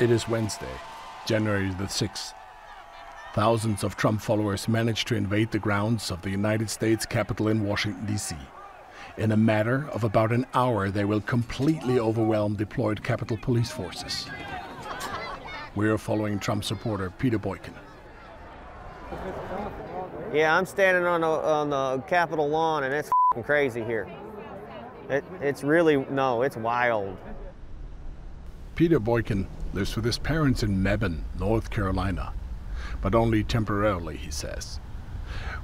It is Wednesday, January the 6th. Thousands of Trump followers managed to invade the grounds of the United States Capitol in Washington, D.C. In a matter of about an hour, they will completely overwhelm deployed Capitol police forces. We are following Trump supporter Peter Boykin. Yeah, I'm standing on the Capitol lawn, and it's f***ing crazy here. It's wild. Peter Boykin lives with his parents in Mebane, North Carolina, but only temporarily, he says.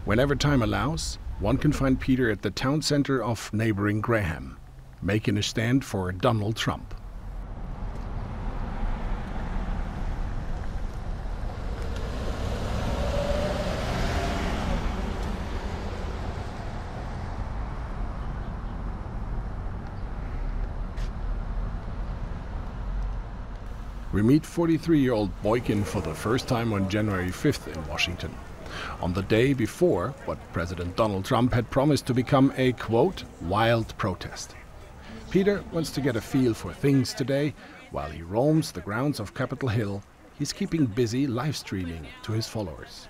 Whenever time allows, one can find Peter at the town center of neighboring Graham, making a stand for Donald Trump. We meet 43-year-old Boykin for the first time on January 5th in Washington, on the day before what President Donald Trump had promised to become a, quote, wild protest. Peter wants to get a feel for things today. While he roams the grounds of Capitol Hill, he's keeping busy live streaming to his followers.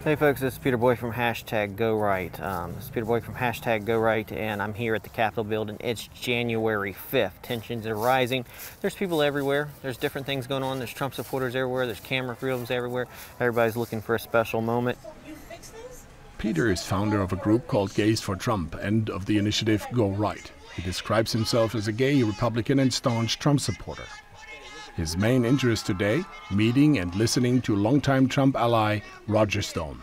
Hey folks, this is Peter Boykin from #GoRight. This is Peter Boykin from #GoRight, and I'm here at the Capitol building. It's January 5th. Tensions are rising. There's people everywhere. There's different things going on. There's Trump supporters everywhere. There's camera crews everywhere. Everybody's looking for a special moment. Peter is founder of a group called Gays for Trump and of the initiative Go Right. He describes himself as a gay Republican and staunch Trump supporter. His main interest today, meeting and listening to longtime Trump ally Roger Stone.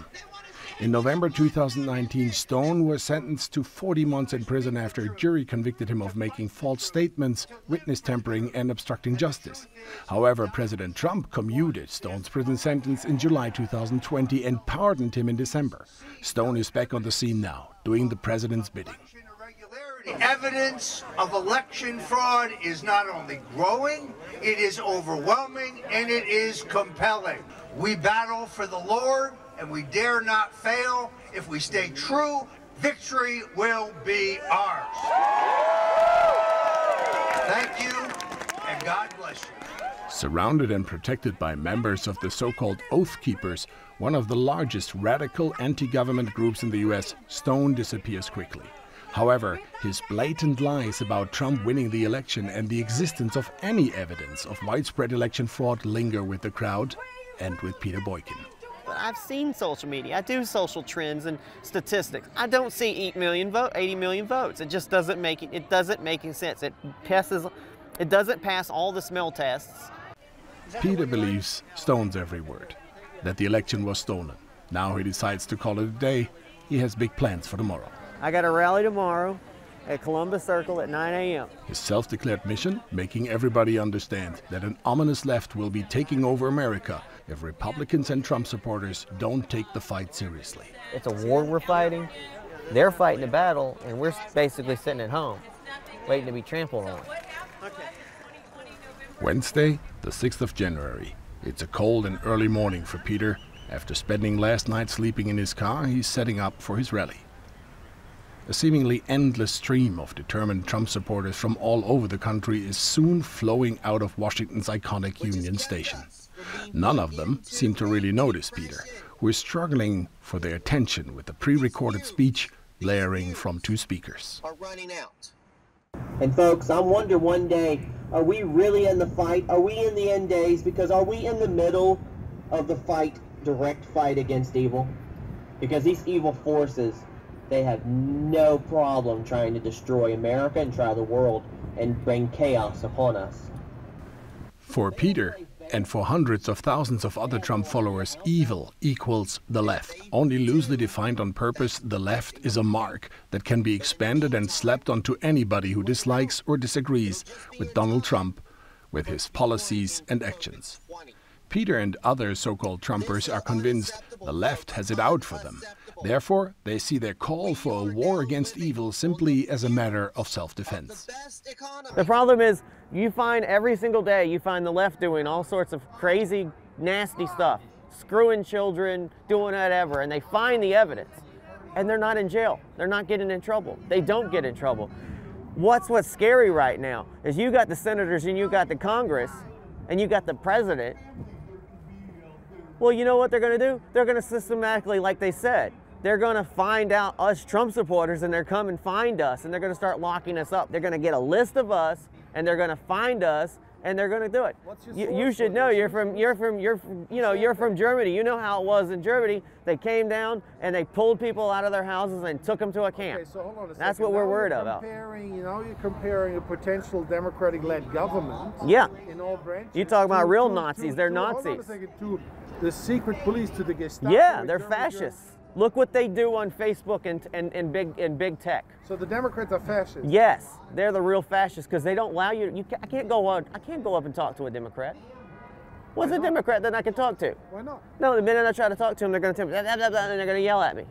In November 2019, Stone was sentenced to 40 months in prison after a jury convicted him of making false statements, witness tampering, and obstructing justice. However, President Trump commuted Stone's prison sentence in July 2020 and pardoned him in December. Stone is back on the scene now, doing the president's bidding. The evidence of election fraud is not only growing, it is overwhelming, and it is compelling. We battle for the Lord, and we dare not fail. If we stay true, victory will be ours. Thank you, and God bless you. Surrounded and protected by members of the so-called Oath Keepers, one of the largest radical anti-government groups in the U.S., Stone disappears quickly. However, his blatant lies about Trump winning the election and the existence of any evidence of widespread election fraud linger with the crowd and with Peter Boykin. But I've seen social media. I do social trends and statistics. I don't see 80 million votes. It just doesn't make any sense. It doesn't pass all the smell tests. Peter believes Stone's every word, that the election was stolen. Now he decides to call it a day. He has big plans for tomorrow. I got a rally tomorrow at Columbus Circle at 9 a.m. His self-declared mission, making everybody understand that an ominous left will be taking over America if Republicans and Trump supporters don't take the fight seriously. It's a war we're fighting. They're fighting a battle, and we're basically sitting at home, waiting to be trampled on. Wednesday, the 6th of January. It's a cold and early morning for Peter. After spending last night sleeping in his car, he's setting up for his rally. A seemingly endless stream of determined Trump supporters from all over the country is soon flowing out of Washington's iconic Union Station. None of them seem to really notice Peter, who is struggling for their attention with a pre-recorded speech blaring from two speakers. And folks, I wonder one day, are we really in the fight? Are we in the end days? Because are we in the middle of the fight, direct fight against evil? Because these evil forces, they have no problem trying to destroy America and try the world and bring chaos upon us. For Peter, and for hundreds of thousands of other Trump followers, evil equals the left. Only loosely defined on purpose, the left is a mark that can be expanded and slapped onto anybody who dislikes or disagrees with Donald Trump, with his policies and actions. Peter and other so-called Trumpers are convinced the left has it out for them. Therefore, they see their call for a war against evil simply as a matter of self-defense. The problem is, you find every single day, you find the left doing all sorts of crazy, nasty stuff, screwing children, doing whatever, and they find the evidence, and they're not in jail. They're not getting in trouble. They don't get in trouble. What's scary right now is you got the senators and you got the Congress and you got the president. Well, you know what they're going to do? They're going to systematically, like they said, they're going to find out us Trump supporters and they're come and find us and they're going to start locking us up. They're going to get a list of us and they're going to find us and they're going to do it. You should know you're from Germany. You know how it was in Germany. They came down and they pulled people out of their houses and took them to a camp. Okay, so hold on a second. That's what we're worried about. You're comparing a potential Democratic-led government. Yeah. In all branches. You talk about real Nazis. They're Nazis. Hold on a second. To the secret police, to the Gestapo. Yeah, they're fascists. Look what they do on Facebook and big tech. So the Democrats are fascists? Yes, they're the real fascists because they don't allow you. I can't go up and talk to a Democrat. What's a Democrat that I can talk to? Why not? No, the minute I try to talk to them, they're going to tell me, blah, blah, blah, and they're going to yell at me.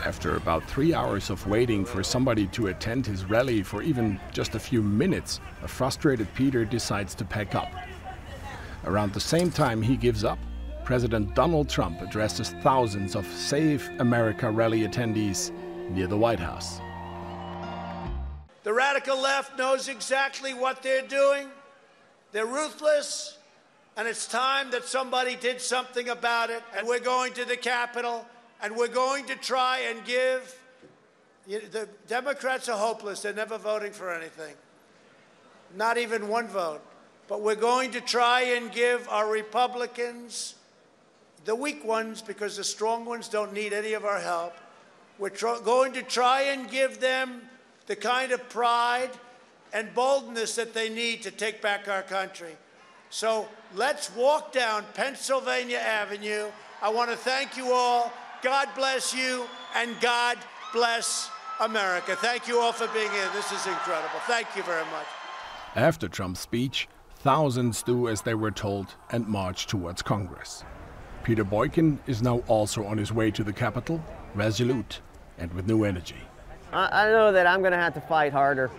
After about 3 hours of waiting for somebody to attend his rally for even just a few minutes, a frustrated Peter decides to pack up. Around the same time he gives up, President Donald Trump addresses thousands of Save America rally attendees near the White House. The radical left knows exactly what they're doing. They're ruthless, and it's time that somebody did something about it. And we're going to the Capitol, and we're going to try and give. The Democrats are hopeless. They're never voting for anything, not even one vote. But we're going to try and give our Republicans, the weak ones, because the strong ones don't need any of our help. We're going to try and give them the kind of pride and boldness that they need to take back our country. So let's walk down Pennsylvania Avenue. I want to thank you all. God bless you, and God bless America. Thank you all for being here. This is incredible. Thank you very much. After Trump's speech, thousands do as they were told and march towards Congress. Peter Boykin is now also on his way to the Capitol, resolute and with new energy. I know that I'm going to have to fight harder.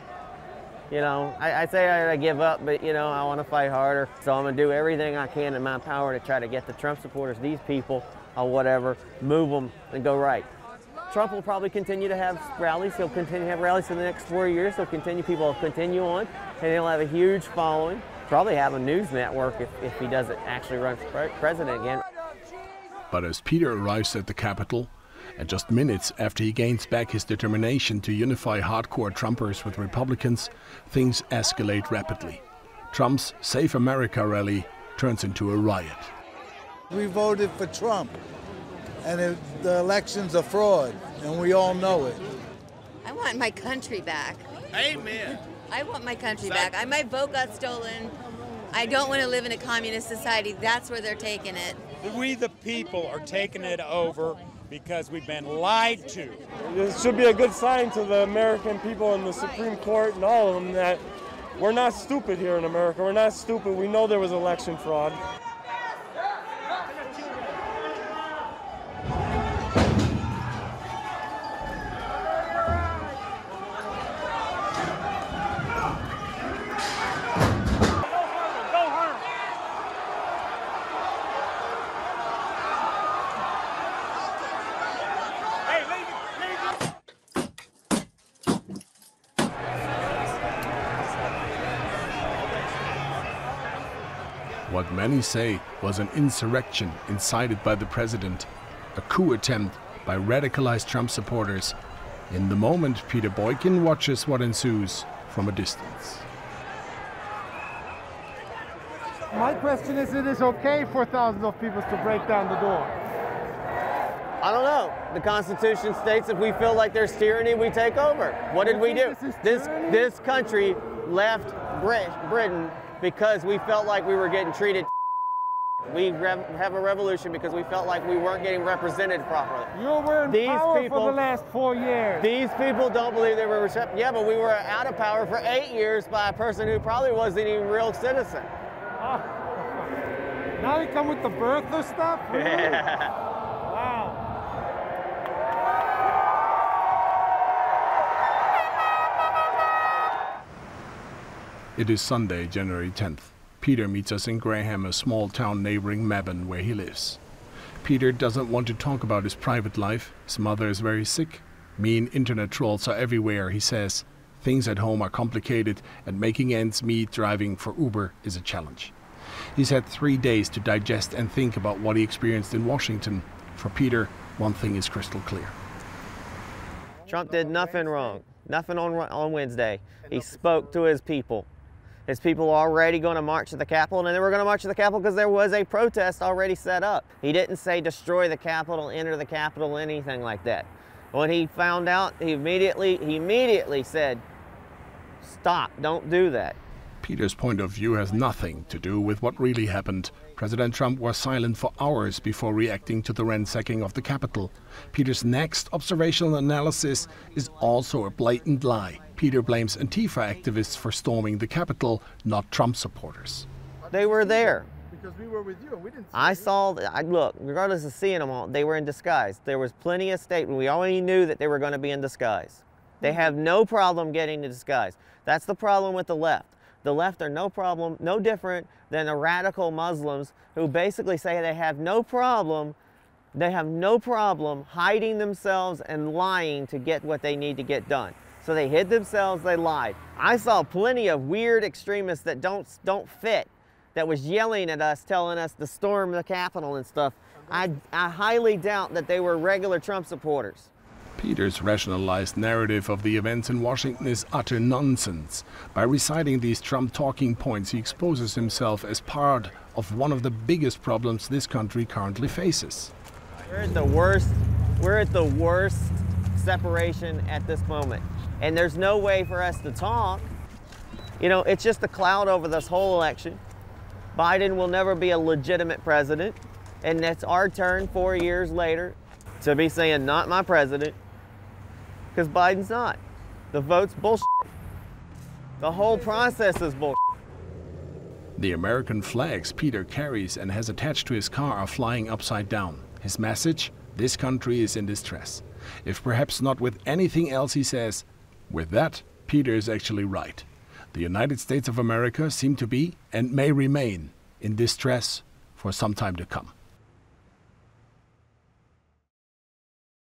You know, I say I give up, but, you know, I want to fight harder. So I'm going to do everything I can in my power to try to get the Trump supporters, these people, or whatever, move them and go right. Trump will probably continue to have rallies. He'll continue to have rallies for the next 4 years. People will continue on, and he'll have a huge following. Probably have a news network if he doesn't actually run for president again. But as Peter arrives at the Capitol, and just minutes after he gains back his determination to unify hardcore Trumpers with Republicans, things escalate rapidly. Trump's Save America rally turns into a riot. We voted for Trump, and the election's a fraud, and we all know it. I want my country back. Amen. I want my country back. My vote got stolen. I don't want to live in a communist society. That's where they're taking it. We, the people, are taking it over because we've been lied to. It should be a good sign to the American people and the Supreme Court and all of them that we're not stupid here in America. We're not stupid. We know there was election fraud. What many say was an insurrection incited by the president, a coup attempt by radicalized Trump supporters. In the moment, Peter Boykin watches what ensues from a distance. My question is, it is okay for thousands of people to break down the door? I don't know. The Constitution states if we feel like there's tyranny, we take over. What did we do? This country left Britain because we felt like we were getting treated. We have a revolution because we felt like we weren't getting represented properly. You were in power for the last 4 years. These people don't believe they were respected. Yeah, but we were out of power for 8 years by a person who probably wasn't even a real citizen. Now you come with the birther stuff? Really? Yeah. Wow. It is Sunday, January 10th. Peter meets us in Graham, a small town neighboring Mabon, where he lives. Peter doesn't want to talk about his private life. His mother is very sick, Mean internet trolls are everywhere, he says. Things at home are complicated, and making ends meet driving for Uber is a challenge. He's had 3 days to digest and think about what he experienced in Washington. For Peter, one thing is crystal clear. Trump did nothing wrong, nothing on Wednesday. He spoke to his people. His people were already going to march to the Capitol, and they were going to march to the Capitol because there was a protest already set up. He didn't say destroy the Capitol, enter the Capitol, anything like that. When he found out, he immediately said, stop, don't do that. Peter's point of view has nothing to do with what really happened. President Trump was silent for hours before reacting to the ransacking of the Capitol. Peter's next observational analysis is also a blatant lie. Peter blames Antifa activists for storming the Capitol, not Trump supporters. They were there. Because we were with you and we didn't see I saw, look, regardless of seeing them all, they were in disguise. There was plenty of statement. We already knew that they were going to be in disguise. They have no problem getting in disguise. That's the problem with the left. The left are no different than the radical Muslims who basically say they have no problem hiding themselves and lying to get what they need to get done. So they hid themselves, they lied. I saw plenty of weird extremists that don't fit, that was yelling at us, telling us to storm the Capitol and stuff. I highly doubt that they were regular Trump supporters. Peter's rationalized narrative of the events in Washington is utter nonsense. By reciting these Trump talking points, he exposes himself as part of one of the biggest problems this country currently faces. We're at the worst separation at this moment. And there's no way for us to talk. You know, it's just a cloud over this whole election. Biden will never be a legitimate president. And it's our turn 4 years later to be saying, not my president, because Biden's not. The vote's bullshit. The whole process is bullshit. The American flags Peter carries and has attached to his car are flying upside down. His message? This country is in distress. If perhaps not with anything else, he says, with that, Peter is actually right. The United States of America seem to be, and may remain, in distress for some time to come.